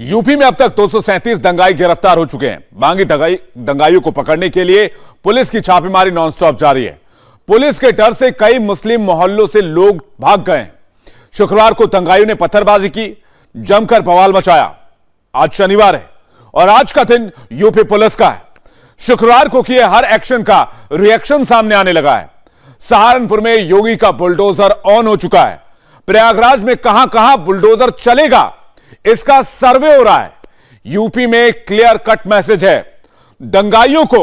UP में अब तक 237 दंगाई गिरफ्तार हो चुके हैं। बागी दंगाइयों को पकड़ने के लिए पुलिस की छापेमारी नॉनस्टॉप जारी है। पुलिस के डर से कई मुस्लिम मोहल्लों से लोग भाग गए। शुक्रवार को दंगाइयों ने पत्थरबाजी की, जमकर बवाल मचाया। आज शनिवार है और आज का दिन यूपी पुलिस का है। शुक्रवार को किए हर एक्शन का रिएक्शन सामने आने लगा है। सहारनपुर में योगी का बुलडोजर ऑन हो चुका है। प्रयागराज में कहां कहां बुलडोजर चलेगा, इसका सर्वे हो रहा है। यूपी में क्लियर कट मैसेज है, दंगाइयों को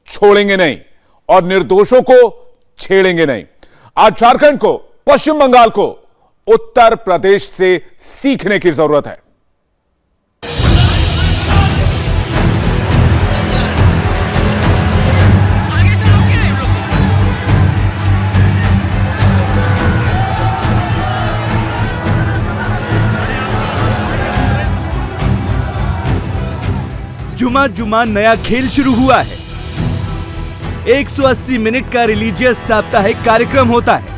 छोड़ेंगे नहीं और निर्दोषों को छेड़ेंगे नहीं। आज झारखंड को, पश्चिम बंगाल को उत्तर प्रदेश से सीखने की जरूरत है। जुमा जुमा नया खेल शुरू हुआ है। 180 मिनट का रिलीजियस साप्ताहिक कार्यक्रम होता है।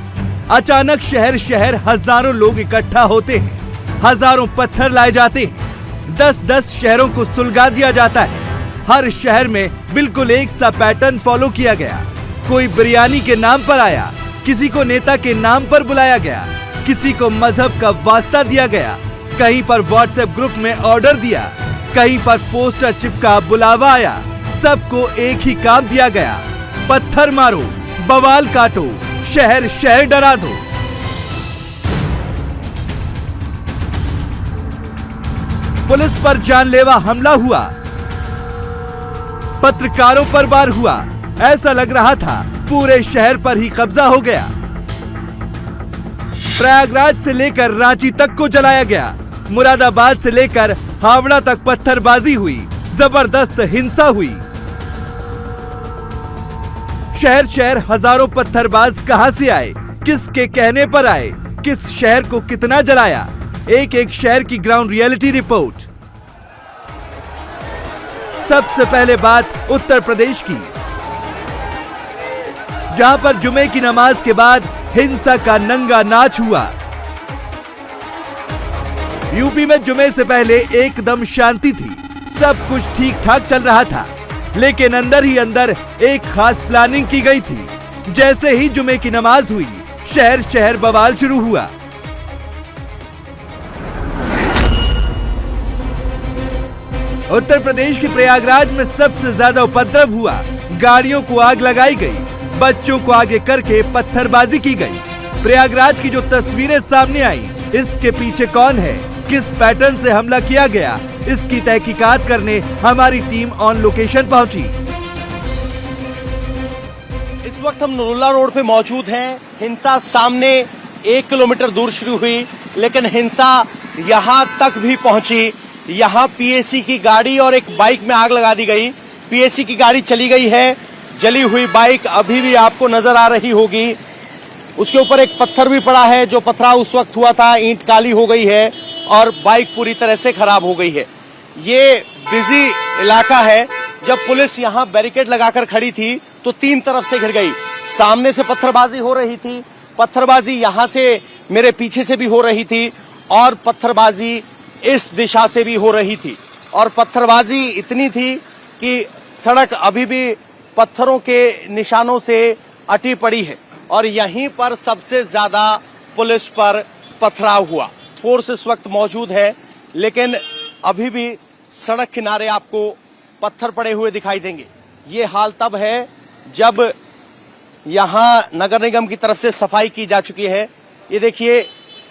अचानक शहर शहर हजारों लोग इकट्ठा होते हैं। हजारों पत्थर लाए जाते हैं। 10-10 शहरों को सुलगा दिया जाता है। हर शहर में बिल्कुल एक सा पैटर्न फॉलो किया गया। कोई बिरयानी के नाम पर आया, किसी को नेता के नाम पर बुलाया गया, किसी को मजहब का वास्ता दिया गया, कहीं पर व्हाट्सएप ग्रुप में ऑर्डर दिया, कहीं पर पोस्टर चिपका बुलावा आया। सबको एक ही काम दिया गया, पत्थर मारो, बवाल काटो, शहर शहर डरा दो। पुलिस पर जानलेवा हमला हुआ, पत्रकारों पर वार हुआ। ऐसा लग रहा था पूरे शहर पर ही कब्जा हो गया। प्रयागराज से लेकर रांची तक को जलाया गया। मुरादाबाद से लेकर हावड़ा तक पत्थरबाजी हुई, जबरदस्त हिंसा हुई। शहर शहर हजारों पत्थरबाज कहां से आए, किसके कहने पर आए, किस शहर को कितना जलाया, एक एक शहर की ग्राउंड रियलिटी रिपोर्ट। सबसे पहले बात उत्तर प्रदेश की, जहां पर जुमे की नमाज के बाद हिंसा का नंगा नाच हुआ। यूपी में जुमे से पहले एकदम शांति थी, सब कुछ ठीक ठाक चल रहा था, लेकिन अंदर ही अंदर एक खास प्लानिंग की गई थी। जैसे ही जुमे की नमाज हुई, शहर शहर बवाल शुरू हुआ। उत्तर प्रदेश के प्रयागराज में सबसे ज्यादा उपद्रव हुआ। गाड़ियों को आग लगाई गई, बच्चों को आगे करके पत्थरबाजी की गई। प्रयागराज की जो तस्वीरें सामने आई, इसके पीछे कौन है, किस पैटर्न से हमला किया गया, इसकी तहकीकात करने हमारी टीम ऑन लोकेशन पहुंची। इस वक्त हम नरुला रोड पे मौजूद हैं। हिंसा सामने 1 किलोमीटर दूर शुरू हुई, लेकिन हिंसा यहां तक भी पहुंची। यहां पीएसी की गाड़ी और एक बाइक में आग लगा दी गई। पीएसी की गाड़ी चली गई है, जली हुई बाइक अभी भी आपको नजर आ रही होगी। उसके ऊपर एक पत्थर भी पड़ा है, जो पथराव उस वक्त हुआ था, ईंट काली हो गई है और बाइक पूरी तरह से खराब हो गई है। ये बिजी इलाका है। जब पुलिस यहाँ बैरिकेड लगाकर खड़ी थी तो 3 तरफ से घिर गई। सामने से पत्थरबाजी हो रही थी, पत्थरबाजी यहाँ से मेरे पीछे से भी हो रही थी और पत्थरबाजी इस दिशा से भी हो रही थी। और पत्थरबाजी इतनी थी कि सड़क अभी भी पत्थरों के निशानों से अटी पड़ी है और यहीं पर सबसे ज्यादा पुलिस पर पथराव हुआ। फोर्स इस वक्त मौजूद है, लेकिन अभी भी सड़क किनारे आपको पत्थर पड़े हुए दिखाई देंगे। ये हाल तब है जब यहां नगर निगम की तरफ से सफाई की जा चुकी है। ये देखिए,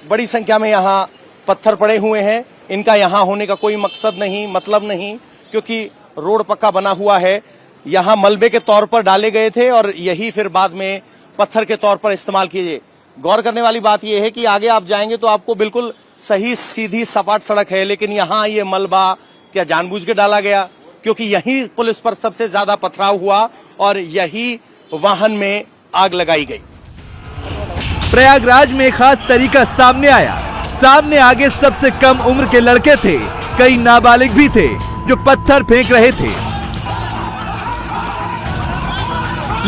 बड़ी संख्या में यहां पत्थर पड़े हुए हैं। इनका यहां होने का कोई मकसद नहीं, मतलब नहीं, क्योंकि रोड पक्का बना हुआ है। यहां मलबे के तौर पर डाले गए थे और यही फिर बाद में पत्थर के तौर पर इस्तेमाल किए। गौर करने वाली बात यह है कि आगे आप जाएंगे तो आपको बिल्कुल सही सीधी सपाट सड़क है, लेकिन यहाँ ये मलबा क्या जानबूझ के डाला गया, क्योंकि यही पुलिस पर सबसे ज्यादा पथराव हुआ और यही वाहन में आग लगाई गई। प्रयागराज में एक खास तरीका सामने आया। सामने आगे सबसे कम उम्र के लड़के थे, कई नाबालिग भी थे जो पत्थर फेंक रहे थे,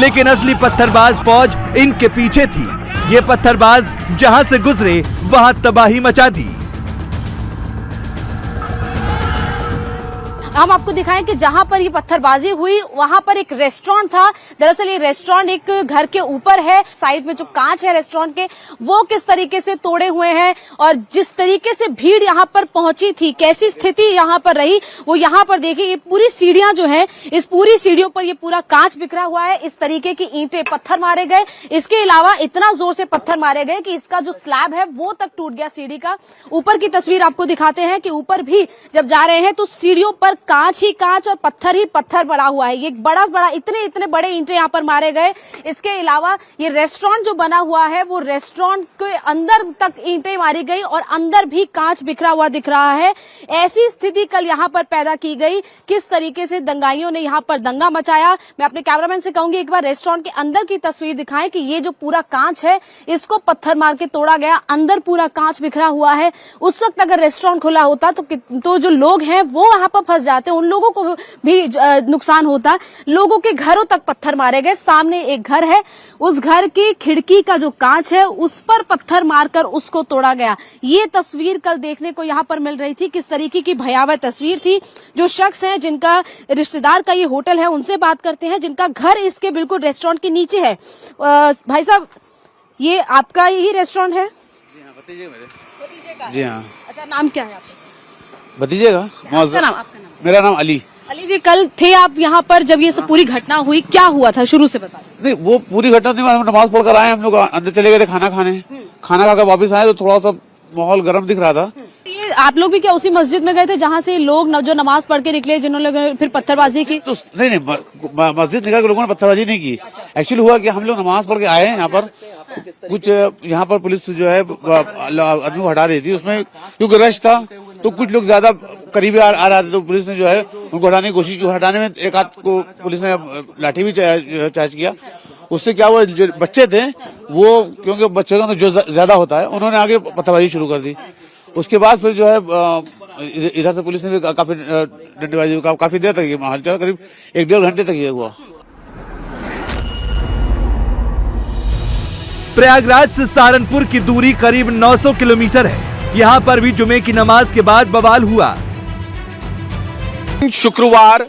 लेकिन असली पत्थरबाज फौज इनके पीछे थी। ये पत्थरबाज जहां से गुजरे वहां तबाही मचा दी। हम आपको दिखाएं कि जहां पर ये पत्थरबाजी हुई वहां पर एक रेस्टोरेंट था। दरअसल ये रेस्टोरेंट एक घर के ऊपर है। साइड में जो कांच है रेस्टोरेंट के वो किस तरीके से तोड़े हुए हैं और जिस तरीके से भीड़ यहाँ पर पहुंची थी, कैसी स्थिति यहाँ पर रही, वो यहाँ पर देखिए। ये पूरी सीढ़ियां जो है, इस पूरी सीढ़ियों पर ये पूरा कांच बिखरा हुआ है। इस तरीके की ईंटें, पत्थर मारे गए। इसके अलावा इतना जोर से पत्थर मारे गए कि इसका जो स्लैब है वो तक टूट गया सीढ़ी का। ऊपर की तस्वीर आपको दिखाते हैं कि ऊपर भी जब जा रहे हैं तो सीढ़ियों पर कांच ही कांच और पत्थर ही पत्थर पड़ा हुआ है। ये बड़ा इतने बड़े ईंटें यहाँ पर मारे गए। इसके अलावा ये रेस्टोरेंट जो बना हुआ है वो रेस्टोरेंट के अंदर तक ईंटें मारी गई और अंदर भी कांच बिखरा हुआ दिख रहा है। ऐसी स्थिति कल यहाँ पर पैदा की गई। किस तरीके से दंगाइयों ने यहाँ पर दंगा मचाया। मैं अपने कैमरामैन से कहूंगी एक बार रेस्टोरेंट के अंदर की तस्वीर दिखाएं कि ये जो पूरा कांच है इसको पत्थर मार के तोड़ा गया। अंदर पूरा कांच बिखरा हुआ है। उस वक्त अगर रेस्टोरेंट खुला होता तो जो लोग हैं वो वहां पर फंस जाते, उन लोगों को भी नुकसान होता। लोगों के घरों तक पत्थर मारे गए। सामने एक घर है, उस घर की खिड़की का जो कांच है उस पर पत्थर मारकर उसको तोड़ा गया। ये तस्वीर कल देखने को यहाँ पर मिल रही थी। किस तरीके की भयावह तस्वीर थी। जो शख्स है जिनका रिश्तेदार का ये होटल है उनसे बात करते हैं, जिनका घर इसके बिल्कुल रेस्टोरेंट के नीचे है। भाई साहब, ये आपका यही रेस्टोरेंट है? भतीजे का जी हाँ। अच्छा, नाम क्या है आपका? भतीजे का आपका नाम? मेरा नाम अली जी। कल थे आप यहाँ पर जब ये सब पूरी घटना हुई, क्या हुआ था शुरू से बता दीजिए। नहीं, वो पूरी घटना नहीं, हम नमाज पढ़ कर आए, हम लोग अंदर चले गए थे खाना खाने। खाना खाकर वापस आए तो थोड़ा सा माहौल गर्म दिख रहा था। ये आप लोग भी क्या उसी मस्जिद में गए थे जहाँ से लोग जो नमाज पढ़ के निकले, जिन्होंने फिर पत्थरबाजी की? तो नहीं, मस्जिद निकल के लोगों ने पत्थरबाजी नहीं की। एक्चुअली हुआ कि हम लोग नमाज पढ़ के आए यहाँ पर, कुछ यहाँ पर पुलिस जो है आदमी को हटा रही थी, उसमें क्योंकि रश था तो कुछ लोग ज्यादा करीब आ रहे थे, तो पुलिस ने जो है उनको हटाने की कोशिश की। हटाने में एक आध को पुलिस ने लाठी भी चार्ज किया। उससे क्या हुआ, जो बच्चे थे वो, क्योंकि बच्चों का तो जो ज्यादा होता है, उन्होंने आगे पत्थरबाजी शुरू कर दी। उसके बाद फिर जो है इधर से पुलिस ने भी काफी डंडेबाजी, काफी देर तक ये माहौल चला, करीब 1-1.5 घंटे तक ये हुआ। प्रयागराज से सहारनपुर की दूरी करीब 900 किलोमीटर है। यहाँ पर भी जुमे की नमाज के बाद बवाल हुआ। शुक्रवार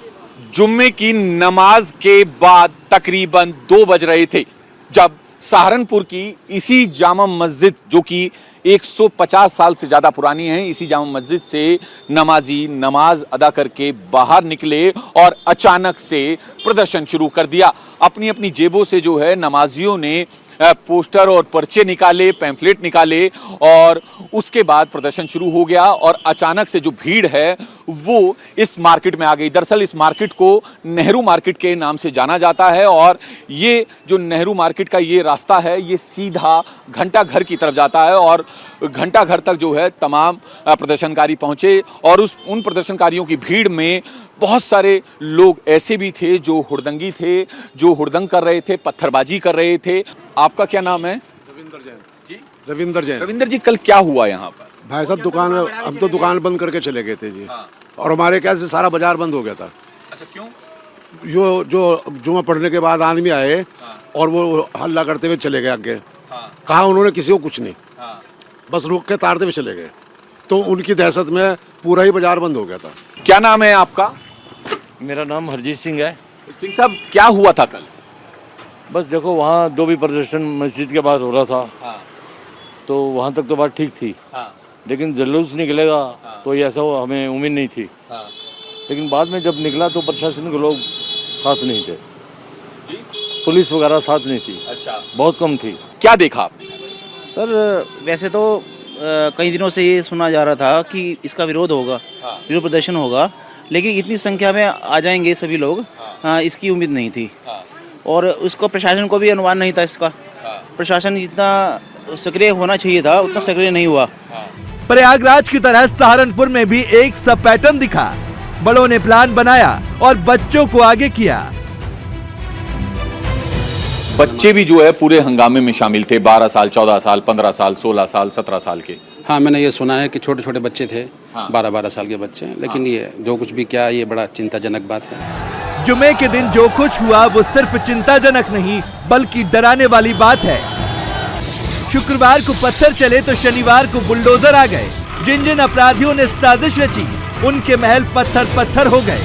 जुम्मे की नमाज के बाद तकरीबन 2 बज रहे थे जब सहारनपुर की इसी जामा मस्जिद, जो कि 150 साल से ज्यादा पुरानी है, इसी जामा मस्जिद से नमाजी नमाज अदा करके बाहर निकले और अचानक से प्रदर्शन शुरू कर दिया। अपनी अपनी जेबों से जो है नमाजियों ने पोस्टर और पर्चे निकाले, पैम्फलेट निकाले और उसके बाद प्रदर्शन शुरू हो गया। और अचानक से जो भीड़ है वो इस मार्केट में आ गई। दरअसल इस मार्केट को नेहरू मार्केट के नाम से जाना जाता है और ये जो नेहरू मार्केट का ये रास्ता है ये सीधा घंटा घर की तरफ जाता है। और घंटा घर तक जो है तमाम प्रदर्शनकारी पहुंचे और उन प्रदर्शनकारियों की भीड़ में बहुत सारे लोग ऐसे भी थे जो हुड़दंगी थे, जो हुड़दंग कर रहे थे, पत्थरबाजी कर रहे थे। आपका क्या नाम है? रविंदर जैन जी। रविंदर जैन। रविंदर जी, कल क्या हुआ यहाँ पर? भाई साहब, दुकान में हम तो दुकान बंद करके चले गए थे जी। हाँ। और हमारे क्या से सारा बाजार बंद हो गया था। अच्छा, क्यों? जो जुमा पढ़ने के बाद आदमी आए। हाँ। और वो हल्ला करते हुए चले गए आगे। हाँ। कहा उन्होंने किसी को कुछ नहीं। हाँ। बस रोक के तारते हुए चले गए, तो उनकी दहशत में पूरा ही बाजार बंद हो गया था। क्या नाम है आपका? मेरा नाम हरजीत सिंह है। सिंह साहब, क्या हुआ था कल? बस देखो, वहाँ दो भी प्रदर्शन मस्जिद के बाद हो रहा था। हाँ। तो वहाँ तक तो बात ठीक थी। हाँ। लेकिन जुलूस निकलेगा तो ये ऐसा हो हमें उम्मीद नहीं थी। हाँ। लेकिन बाद में जब निकला तो प्रशासन के लोग साथ नहीं थे जी? पुलिस वगैरह साथ नहीं थी। अच्छा, बहुत कम थी। क्या देखा आपने? सर, वैसे तो कई दिनों से ये सुना जा रहा था कि इसका विरोध होगा। हाँ। विरोध प्रदर्शन होगा, लेकिन इतनी संख्या में आ जाएंगे सभी लोग, इसकी उम्मीद नहीं थी। हाँ। और उसको प्रशासन को भी अनुमान नहीं था इसका। हाँ। प्रशासन जितना सक्रिय होना चाहिए था उतना सक्रिय नहीं हुआ। हाँ। प्रयागराज की तरह सहारनपुर में भी एक सा पैटर्न दिखा। बड़ों ने प्लान बनाया और बच्चों को आगे किया। बच्चे भी जो है पूरे हंगामे में शामिल थे। 12 साल, 14 साल, 15 साल, 16 साल, 17 साल के। हाँ, मैंने ये सुना है कि छोटे छोटे बच्चे थे। हाँ। 12-12 साल के बच्चे। लेकिन ये जो कुछ भी क्या, ये बड़ा चिंताजनक बात है। जुमे के दिन जो कुछ हुआ वो सिर्फ चिंताजनक नहीं बल्कि डराने वाली बात है। शुक्रवार को पत्थर चले तो शनिवार को बुलडोजर आ गए। जिन जिन अपराधियों ने साजिश रची उनके महल पत्थर पत्थर हो गए।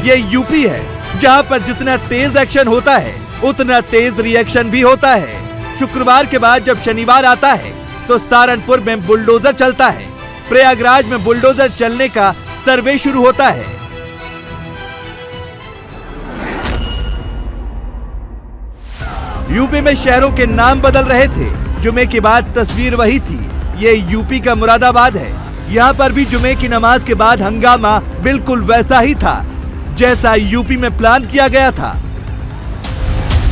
ये यूपी है, जहां पर जितना तेज एक्शन होता है उतना तेज रिएक्शन भी होता है। शुक्रवार के बाद जब शनिवार आता है तो सहारनपुर में बुलडोजर चलता है। प्रयागराज में बुलडोजर चलने का सर्वे शुरू होता है। यूपी में शहरों के नाम बदल रहे थे। जुमे के बाद तस्वीर वही थी। ये यूपी का मुरादाबाद है। यहाँ पर भी जुमे की नमाज के बाद हंगामा बिल्कुल वैसा ही था जैसा यूपी में प्लान किया गया था।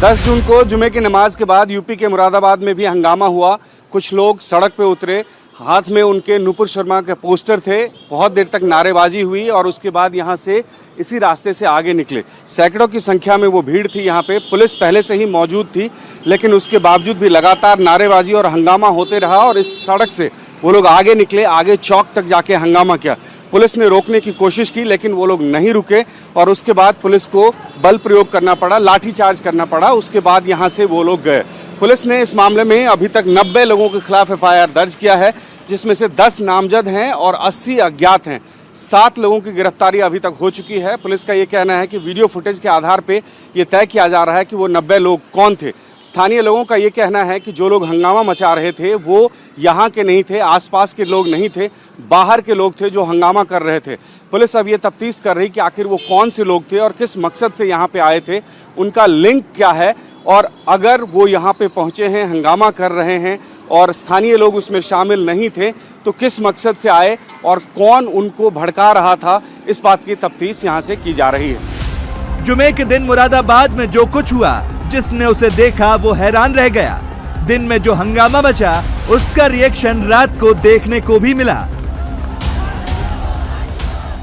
10 जून को जुमे की नमाज के बाद यूपी के मुरादाबाद में भी हंगामा हुआ। कुछ लोग सड़क पे उतरे, हाथ में उनके नुपुर शर्मा के पोस्टर थे। बहुत देर तक नारेबाजी हुई और उसके बाद यहाँ से इसी रास्ते से आगे निकले। सैकड़ों की संख्या में वो भीड़ थी। यहाँ पे पुलिस पहले से ही मौजूद थी, लेकिन उसके बावजूद भी लगातार नारेबाजी और हंगामा होते रहा और इस सड़क से वो लोग आगे निकले, आगे चौक तक जाके हंगामा किया। पुलिस ने रोकने की कोशिश की, लेकिन वो लोग नहीं रुके और उसके बाद पुलिस को बल प्रयोग करना पड़ा, लाठीचार्ज करना पड़ा। उसके बाद यहाँ से वो लोग गए। पुलिस ने इस मामले में अभी तक 90 लोगों के खिलाफ FIR दर्ज किया है, जिसमें से 10 नामजद हैं और 80 अज्ञात हैं। 7 लोगों की गिरफ्तारी अभी तक हो चुकी है। पुलिस का ये कहना है कि वीडियो फुटेज के आधार पे ये तय किया जा रहा है कि वो 90 लोग कौन थे। स्थानीय लोगों का ये कहना है कि जो लोग हंगामा मचा रहे थे वो यहाँ के नहीं थे, आसपास के लोग नहीं थे, बाहर के लोग थे जो हंगामा कर रहे थे। पुलिस अब ये तफ्तीश कर रही कि आखिर वो कौन से लोग थे और किस मकसद से यहाँ पे आए थे, उनका लिंक क्या है, और अगर वो यहाँ पे पहुँचे हैं, हंगामा कर रहे हैं और स्थानीय लोग उसमें शामिल नहीं थे तो किस मकसद से आए और कौन उनको भड़का रहा था, इस बात की तफ्तीश यहाँ से की जा रही है। जुमे के दिन मुरादाबाद में जो कुछ हुआ, जिसने उसे देखा वो हैरान रह गया। दिन में जो हंगामा मचा उसका रिएक्शन रात को देखने को भी मिला।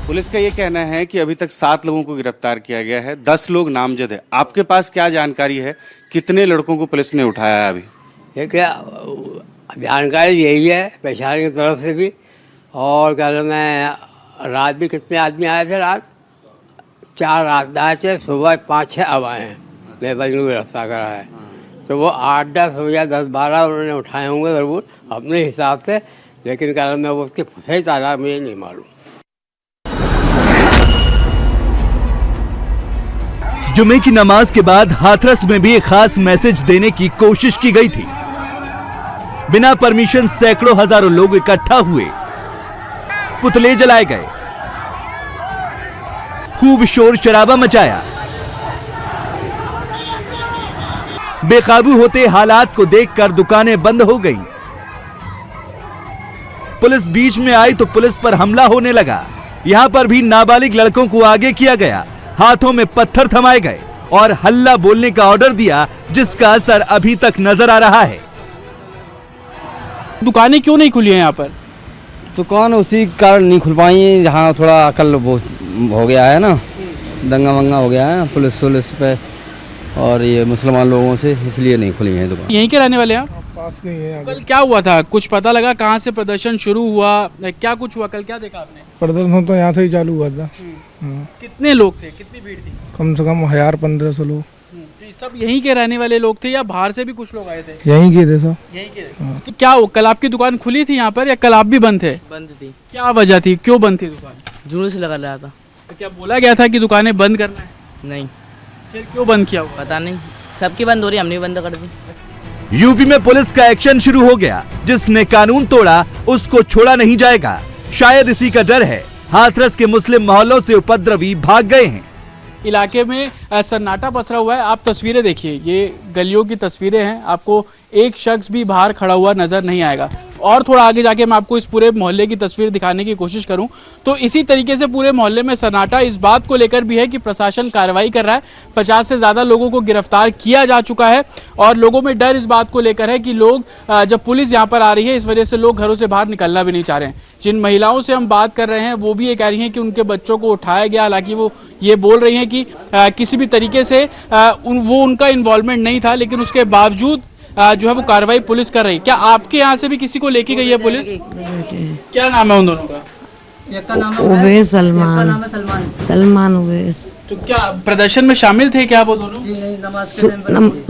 पुलिस का ये कहना है कि अभी तक 7 लोगों को गिरफ्तार किया गया है, 10 लोग नामजद है। आपके पास क्या जानकारी है, कितने लड़कों को पुलिस ने उठाया है अभी? ये क्या जानकारी यही है प्रशासन की तरफ से भी, और कल मैं रात भी कितने आदमी आए थे, रात 4 रात आए थे, सुबह 5-6 अब आए हैं। मेरे बजनू को गिरफ्तार करा है, तो वो 8-10 हो या 10-12 उन्होंने उठाए होंगे ज़रूर अपने हिसाब से, लेकिन कल मैं वो उसकी सही तादाद मुझे नहीं मालूम। जुमे की नमाज के बाद हाथरस में भी एक खास मैसेज देने की कोशिश की गई थी। बिना परमिशन सैकड़ों हजारों लोग इकट्ठा हुए, पुतले जलाए गए, खूब शोर शराबा मचाया। बेकाबू होते हालात को देखकर दुकानें बंद हो गईं। पुलिस बीच में आई तो पुलिस पर हमला होने लगा। यहां पर भी नाबालिग लड़कों को आगे किया गया, हाथों में पत्थर थमाए गए और हल्ला बोलने का ऑर्डर दिया, जिसका असर अभी तक नजर आ रहा है। दुकानें क्यों नहीं खुली हैं यहाँ पर? दुकान उसी कारण नहीं खुल पाई, जहाँ थोड़ा अकल हो गया है ना, दंगा वंगा हो गया है पुलिस पे और ये मुसलमान लोगों से, इसलिए नहीं खुली है दुकान। यहीं के रहने वाले हैं? पास के ही हैं। कल क्या हुआ था, कुछ पता लगा? कहाँ से प्रदर्शन शुरू हुआ, क्या कुछ हुआ? कल क्या देखा आपने? प्रदर्शन तो यहाँ से ही चालू हुआ था। कितने लोग थे, कितनी भीड़ थी? कम से कम 1000-1500 लोग। सब यहीं के रहने वाले लोग थे या बाहर से भी कुछ लोग आए थे? यहीं के थे सब। यहीं के। क्या हो, कल आपकी दुकान खुली थी यहाँ पर या कल आप भी बंद थे? बंद थी। क्या वजह थी, क्यों बंद थी दुकान? जुलूस लगा रहा था। तो क्या बोला गया था कि दुकानें बंद करना है? नहीं। फिर क्यों बंद किया? पता नहीं, सबकी बंद हो रही, हमने बंद कर दी। यूपी में पुलिस का एक्शन शुरू हो गया। जिसने कानून तोड़ा उसको छोड़ा नहीं जाएगा। शायद इसी का डर है, हाथरस के मुस्लिम मोहल्लों से उपद्रवी भाग गए हैं। इलाके में सन्नाटा पसरा हुआ है। आप तस्वीरें देखिए, ये गलियों की तस्वीरें हैं। आपको एक शख्स भी बाहर खड़ा हुआ नजर नहीं आएगा। और थोड़ा आगे जाके मैं आपको इस पूरे मोहल्ले की तस्वीर दिखाने की कोशिश करूं तो इसी तरीके से पूरे मोहल्ले में सन्नाटा इस बात को लेकर भी है कि प्रशासन कार्रवाई कर रहा है। 50 से ज्यादा लोगों को गिरफ्तार किया जा चुका है और लोगों में डर इस बात को लेकर है कि लोग जब पुलिस यहां पर आ रही है, इस वजह से लोग घरों से बाहर निकलना भी नहीं चाह रहे हैं। जिन महिलाओं से हम बात कर रहे हैं वो भी ये कह रही हैं कि उनके बच्चों को उठाया गया, हालांकि वो ये बोल रही हैं कि किसी भी तरीके से वो उनका इन्वॉल्वमेंट नहीं था, लेकिन उसके बावजूद जो है वो कार्रवाई पुलिस कर रही है। क्या आपके यहाँ से भी किसी को लेके गई है पुलिस? क्या नाम है उन दोनों का? उवैस सलमान उवैस। तो क्या प्रदर्शन में शामिल थे क्या वो दोनों?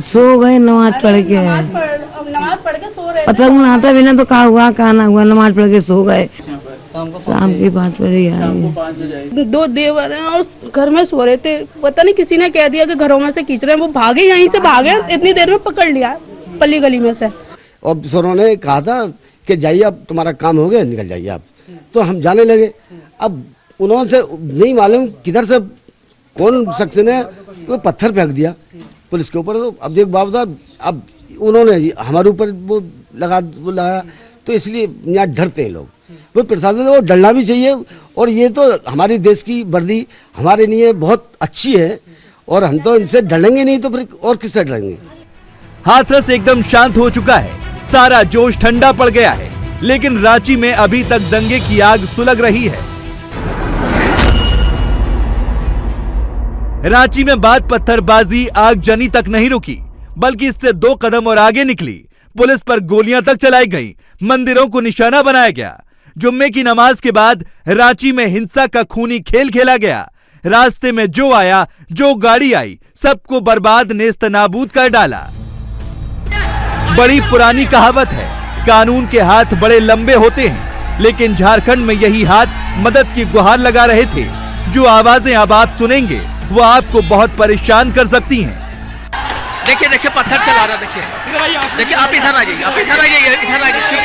सो गए, नमाज पढ़ के। नमाज पढ़ के सो रहे पता नहाता भी ना तो कहा हुआ कहा ना हुआ, नमाज पढ़ के सो गए। शाम की 5 बजे आए। 2 देवर हैं और घर में सो रहे थे, पता नहीं किसी ने कह दिया कि घरों में से खींच रहे हैं, वो भागे, यहीं से भागे, इतनी देर में पकड़ लिया पल्ली गली में से। और उन्होंने कहा था कि जाइए अब तुम्हारा काम हो गया, निकल जाइए आप। तो हम जाने लगे। अब उन्होंने नहीं मालूम किधर से कौन शख्स ने वो पत्थर फेंक दिया पुलिस के ऊपर। तो अब देख बाबू साहब, अब उन्होंने हमारे ऊपर वो लगाया, तो इसलिए यहाँ डरते हैं लोग। वो प्रशासन को डरना भी चाहिए। और ये तो हमारे देश की वर्दी हमारे लिए बहुत अच्छी है और हम तो इनसे डरेंगे नहीं तो फिर और किससे डरेंगे। हाथरस एकदम शांत हो चुका है, सारा जोश ठंडा पड़ गया है, लेकिन रांची में अभी तक दंगे की आग सुलग रही है। रांची में बात पत्थरबाजी आगजनी तक नहीं रुकी, बल्कि इससे 2 कदम और आगे निकली। पुलिस पर गोलियां तक चलाई गईं, मंदिरों को निशाना बनाया गया। जुम्मे की नमाज के बाद रांची में हिंसा का खूनी खेल खेला गया। रास्ते में जो आया, जो गाड़ी आई, सबको बर्बाद नेस्तनाबूद कर डाला। बड़ी पुरानी कहावत है, कानून के हाथ बड़े लंबे होते हैं, लेकिन झारखंड में यही हाथ मदद की गुहार लगा रहे थे। जो आवाजें अब आप सुनेंगे वो आपको बहुत परेशान कर सकती हैं। देखिए देखिए पत्थर चला रहा, देखिए देखिए, आप इधर आ जाइए, आप इधर आ जाइए, इधर आ जाइए,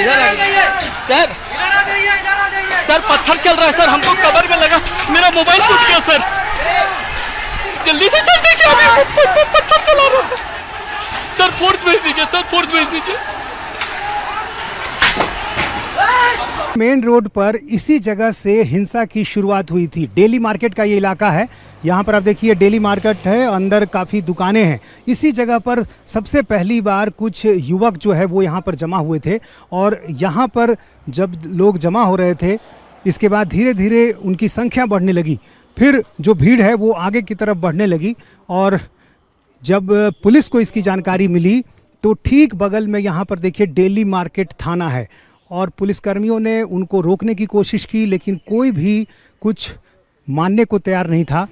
इधर आ जाइए सर, सर पत्थर चल रहा है सर, हमको कवर में लगा, मेरा मोबाइल टूट गया सर, जल्दी से सर देखिए, अभी पत्थर चला रहा था सर, फोर्स भेज दीजिए सर, फोर्स भेज दीजिए। मेन रोड पर इसी जगह से हिंसा की शुरुआत हुई थी। डेली मार्केट का ये इलाका है, यहाँ पर आप देखिए डेली मार्केट है, अंदर काफ़ी दुकानें हैं। इसी जगह पर सबसे पहली बार कुछ युवक जो है वो यहाँ पर जमा हुए थे और यहाँ पर जब लोग जमा हो रहे थे, इसके बाद धीरे धीरे उनकी संख्या बढ़ने लगी। फिर जो भीड़ है वो आगे की तरफ बढ़ने लगी और जब पुलिस को इसकी जानकारी मिली तो ठीक बगल में यहाँ पर देखिए डेली मार्केट थाना है और पुलिसकर्मियों ने उनको रोकने की कोशिश की, लेकिन कोई भी कुछ मानने को तैयार नहीं था।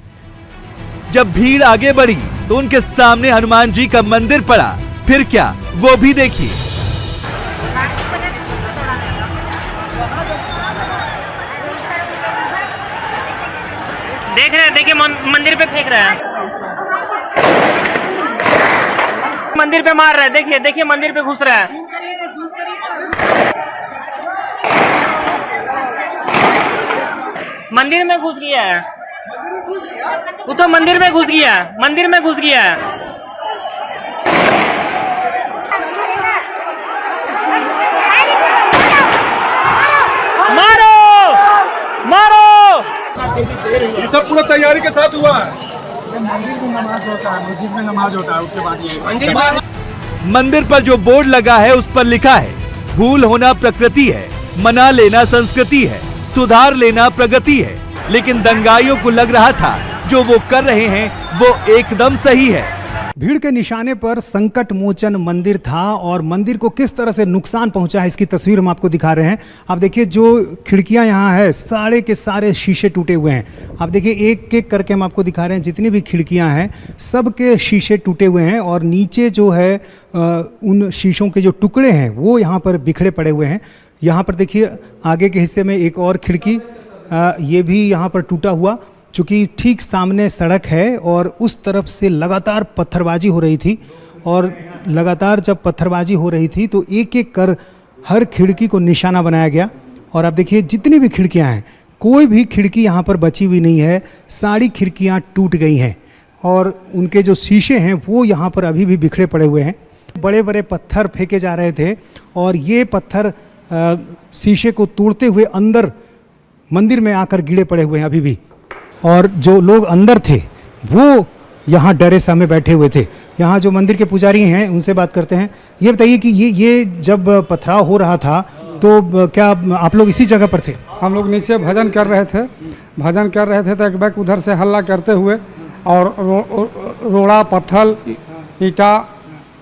जब भीड़ आगे बढ़ी तो उनके सामने हनुमान जी का मंदिर पड़ा। फिर क्या, वो भी देखिए। देख रहे हैं, देखिए मंदिर पे फेंक रहे हैं, मंदिर पे मार रहे हैं, देखिए देखिए मंदिर पे घुस रहा है, मंदिर में घुस गया है, वो तो मंदिर में घुस गया, मंदिर में घुस गया है। मारो मारो, ये सब पूरा तैयारी के साथ हुआ है। मंदिर में नमाज होता है, मस्जिद में नमाज होता है, उसके बाद ये मंदिर पर जो बोर्ड लगा है उस पर लिखा है, भूल होना प्रकृति है, मना लेना संस्कृति है, सुधार लेना प्रगति है। लेकिन दंगाइयों को लग रहा था जो वो कर रहे हैं वो एकदम सही है। भीड़ के निशाने पर संकट मोचन मंदिर था और मंदिर को किस तरह से नुकसान पहुंचा है इसकी तस्वीर हम आपको दिखा रहे हैं। आप देखिए जो खिड़कियां यहाँ है सारे के सारे शीशे टूटे हुए हैं। आप देखिए एक एक करके हम आपको दिखा रहे हैं, जितनी भी खिड़कियां हैं सब के शीशे टूटे हुए हैं और नीचे जो है उन शीशों के जो टुकड़े हैं वो यहाँ पर बिखरे पड़े हुए हैं। यहाँ पर देखिए आगे के हिस्से में एक और खिड़की ये भी यहाँ पर टूटा हुआ, चूँकि ठीक सामने सड़क है और उस तरफ से लगातार पत्थरबाजी हो रही थी और लगातार जब पत्थरबाजी हो रही थी तो एक एक कर हर खिड़की को निशाना बनाया गया। और आप देखिए जितनी भी खिड़कियां हैं कोई भी खिड़की यहाँ पर बची हुई नहीं है, सारी खिड़कियां टूट गई हैं और उनके जो शीशे हैं वो यहाँ पर अभी भी बिखरे पड़े हुए हैं। बड़े बड़े पत्थर फेंके जा रहे थे और ये पत्थर शीशे को तोड़ते हुए अंदर मंदिर में आकर गिरे पड़े हुए हैं अभी भी। और जो लोग अंदर थे वो यहाँ डरे सहमे बैठे हुए थे। यहाँ जो मंदिर के पुजारी हैं उनसे बात करते हैं। ये बताइए कि ये जब पथराव हो रहा था तो क्या आप लोग इसी जगह पर थे? हम लोग नीचे भजन कर रहे थे तो एक बैग उधर से हल्ला करते हुए और रोड़ा पत्थर ईटा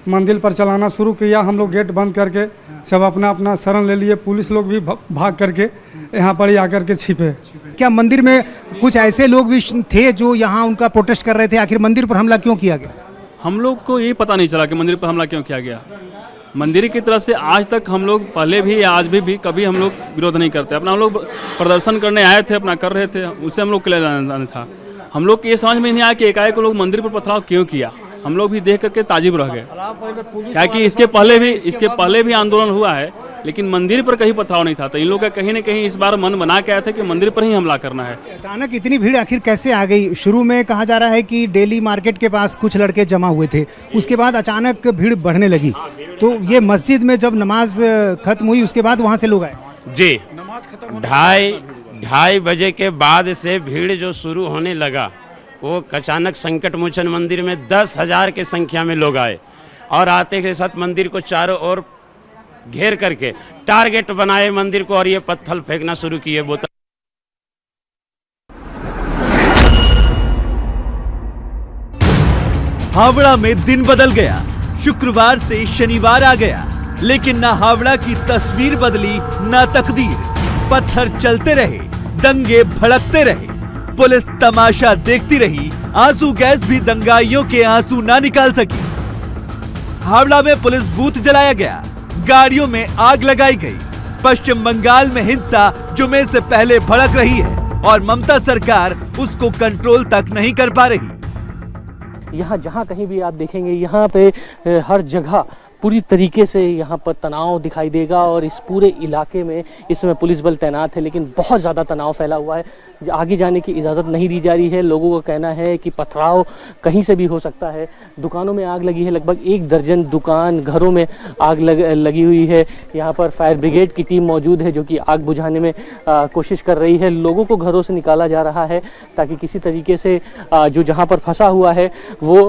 मंदिर पर चलाना शुरू किया। हम लोग गेट बंद करके सब अपना अपना शरण ले लिए। पुलिस लोग भी भाग करके यहाँ पर ही आकर के छिपे। क्या मंदिर में कुछ ऐसे लोग भी थे जो यहाँ उनका प्रोटेस्ट कर रहे थे? आखिर मंदिर पर हमला क्यों किया गया? हम लोग को ये पता नहीं चला कि मंदिर पर हमला क्यों किया गया। मंदिर की तरफ से आज तक हम लोग पहले भी या आज भी कभी हम लोग विरोध नहीं करते। अपना हम लोग प्रदर्शन करने आए थे, अपना कर रहे थे, उससे हम लोग के लिए जाना था। हम लोग ये समझ में नहीं आया कि एकाएक लोग मंदिर पर पथराव क्यों किया। हम लोग भी देख करके ताजुब रह गए, क्या कि इसके पहले भी आंदोलन हुआ है, लेकिन मंदिर पर कहीं पथराव नहीं था। तो इन लोग का कहीं न कहीं इस बार मन बना के आया था कि मंदिर पर ही हमला करना है। अचानक इतनी भीड़ आखिर कैसे आ गई? शुरू में कहा जा रहा है कि डेली मार्केट के पास कुछ लड़के जमा हुए थे, उसके बाद अचानक भीड़ बढ़ने लगी। तो ये मस्जिद में जब नमाज खत्म हुई उसके बाद वहाँ से लोग आए जी, 2:30 बजे के बाद से भीड़ जो शुरू होने लगा, वो अचानक संकट मोचन मंदिर में 10,000 की संख्या में लोग आए और आते के साथ मंदिर को चारों ओर घेर करके टारगेट बनाए मंदिर को और ये पत्थर फेंकना शुरू किए। बोतल हावड़ा में दिन बदल गया, शुक्रवार से शनिवार आ गया, लेकिन ना हावड़ा की तस्वीर बदली ना तकदीर। पत्थर चलते रहे, दंगे भड़कते रहे, पुलिस तमाशा देखती रही, आंसू गैस भी दंगाइयों के आंसू ना निकाल सकी। हावड़ा में पुलिस बूथ जलाया गया, गाड़ियों में आग लगाई गई। पश्चिम बंगाल में हिंसा जुमे से पहले भड़क रही है और ममता सरकार उसको कंट्रोल तक नहीं कर पा रही। यहाँ जहाँ कहीं भी आप देखेंगे, यहाँ पे हर जगह पूरी तरीके से यहाँ पर तनाव दिखाई देगा और इस पूरे इलाके में इस समय पुलिस बल तैनात है, लेकिन बहुत ज़्यादा तनाव फैला हुआ है। आगे जाने की इजाज़त नहीं दी जा रही है। लोगों का कहना है कि पथराव कहीं से भी हो सकता है। दुकानों में आग लगी है, लगभग 1 दर्जन दुकान, घरों में आग लगी हुई है। यहाँ पर फायर ब्रिगेड की टीम मौजूद है जो कि आग बुझाने में कोशिश कर रही है। लोगों को घरों से निकाला जा रहा है ताकि किसी तरीके से जो जहाँ पर फंसा हुआ है वो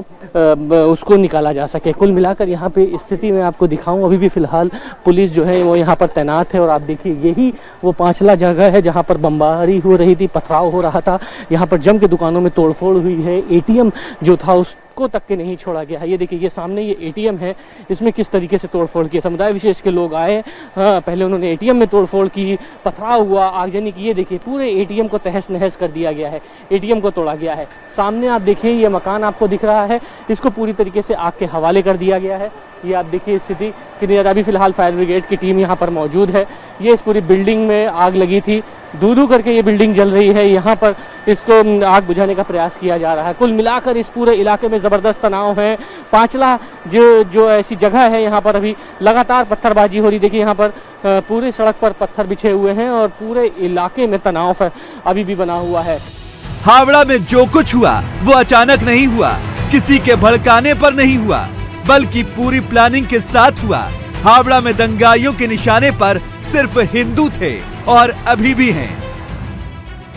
उसको निकाला जा सके। कुल मिलाकर यहाँ पे स्थिति मैं आपको दिखाऊं, अभी भी फिलहाल पुलिस जो है वो यहाँ पर तैनात है और आप देखिए यही वो पांचला जगह है जहाँ पर बमबारी हो रही थी, पथराव हो रहा था। यहाँ पर जम के दुकानों में तोड़फोड़ हुई है। एटीएम जो था उसको तक के नहीं छोड़ा गया है। ये देखिए, ये सामने ये एटीएम है, इसमें किस तरीके से तोड़फोड़ की। समुदाय विशेष के लोग आए, पहले उन्होंने एटीएम में तोड़फोड़ की, पथराव हुआ, आगजनी की। ये देखिए पूरे एटीएम को तहस नहस कर दिया गया है, एटीएम को तोड़ा गया है। सामने आप देखिए ये मकान आपको दिख रहा है, इसको पूरी तरीके से आग के हवाले कर दिया गया है। ये आप देखिए स्थिति कितनी ज़्यादा। अभी फिलहाल फायर ब्रिगेड की टीम यहाँ पर मौजूद है। ये इस पूरी बिल्डिंग में आग लगी थी, दूर करके ये बिल्डिंग जल रही है। यहाँ पर इसको आग बुझाने का प्रयास किया जा रहा है। कुल मिलाकर इस पूरे इलाके में जबरदस्त तनाव है। पांचला जो ऐसी जगह है, यहाँ पर अभी लगातार पत्थरबाजी हो रही। देखिए यहाँ पर पूरे सड़क पर पत्थर बिछे हुए हैं और पूरे इलाके में तनाव अभी भी बना हुआ है। हावड़ा में जो कुछ हुआ वो अचानक नहीं हुआ, किसी के भड़काने पर नहीं हुआ, बल्कि पूरी प्लानिंग के साथ हुआ। हावड़ा में दंगाइयों के निशाने पर सिर्फ हिंदू थे और अभी भी हैं।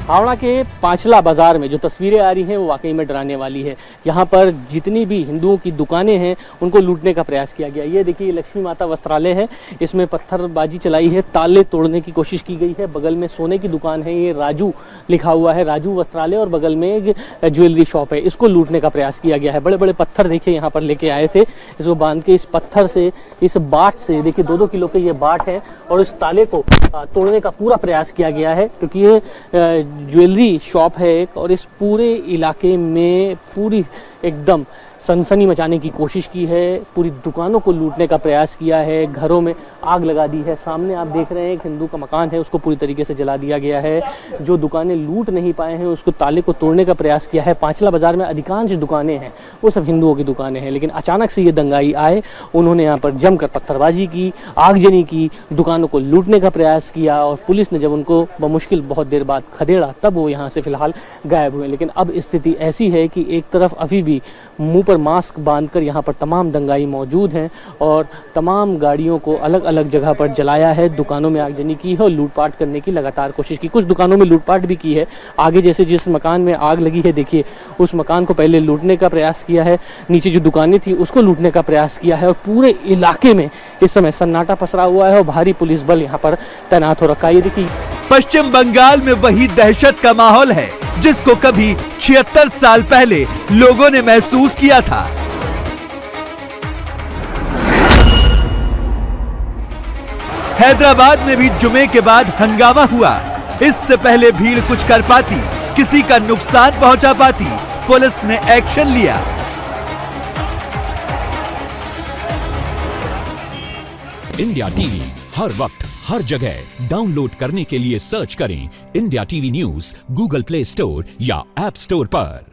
हावड़ा के पांचला बाजार में जो तस्वीरें आ रही हैं वो वाकई में डराने वाली है। यहाँ पर जितनी भी हिंदुओं की दुकानें हैं उनको लूटने का प्रयास किया गया। ये देखिए लक्ष्मी माता वस्त्रालय है, इसमें पत्थरबाजी चलाई है, ताले तोड़ने की कोशिश की गई है। बगल में सोने की दुकान है, ये राजू लिखा हुआ है, राजू वस्त्रालय, और बगल में एक ज्वेलरी शॉप है, इसको लूटने का प्रयास किया गया है। बड़े बड़े पत्थर देखिए यहाँ पर लेके आए थे, इसको बांध के इस पत्थर से, इस बाट से, देखिए 2-2 किलो के ये बाट है और इस ताले को तोड़ने का पूरा प्रयास किया गया है, क्योंकि ये ज्वेलरी शॉप है एक, और इस पूरे इलाके में पूरी एकदम सनसनी मचाने की कोशिश की है। पूरी दुकानों को लूटने का प्रयास किया है, घरों में आग लगा दी है। सामने आप देख रहे हैं एक हिंदू का मकान है, उसको पूरी तरीके से जला दिया गया है। जो दुकानें लूट नहीं पाए हैं उसको ताले को तोड़ने का प्रयास किया है। पांचला बाजार में अधिकांश दुकानें हैं वो सब हिंदुओं की दुकानें हैं, लेकिन अचानक से ये दंगाई आए, उन्होंने यहाँ पर जमकर पत्थरबाजी की, आगजनी की, दुकानों को लूटने का प्रयास किया और पुलिस ने जब उनको बमुश्किल बहुत देर बाद खदेड़ा तब वो यहाँ से फिलहाल गायब हुए। लेकिन अब स्थिति ऐसी है कि एक तरफ अभी भी मुंह पर मास्क बांधकर यहाँ पर तमाम दंगाई मौजूद हैं और तमाम गाड़ियों को अलग अलग जगह पर जलाया है, दुकानों में आगजनी की है और लूटपाट करने की लगातार कोशिश की। कुछ दुकानों में लूटपाट भी की है। आगे जैसे जिस मकान में आग लगी है देखिए, उस मकान को पहले लूटने का प्रयास किया है, नीचे जो दुकानें थी उसको लूटने का प्रयास किया है और पूरे इलाके में इस समय सन्नाटा पसरा हुआ है और भारी पुलिस बल यहाँ पर तैनात हो रखा है। ये देखिए पश्चिम बंगाल में वही दहशत का माहौल है जिसको कभी 76 साल पहले लोगों ने महसूस किया था। हैदराबाद में भी जुमे के बाद हंगामा हुआ। इससे पहले भीड़ कुछ कर पाती, किसी का नुकसान पहुंचा पाती, पुलिस ने एक्शन लिया। इंडिया टीवी हर वक्त हर जगह डाउनलोड करने के लिए सर्च करें India TV news Google play store या ऐप स्टोर पर।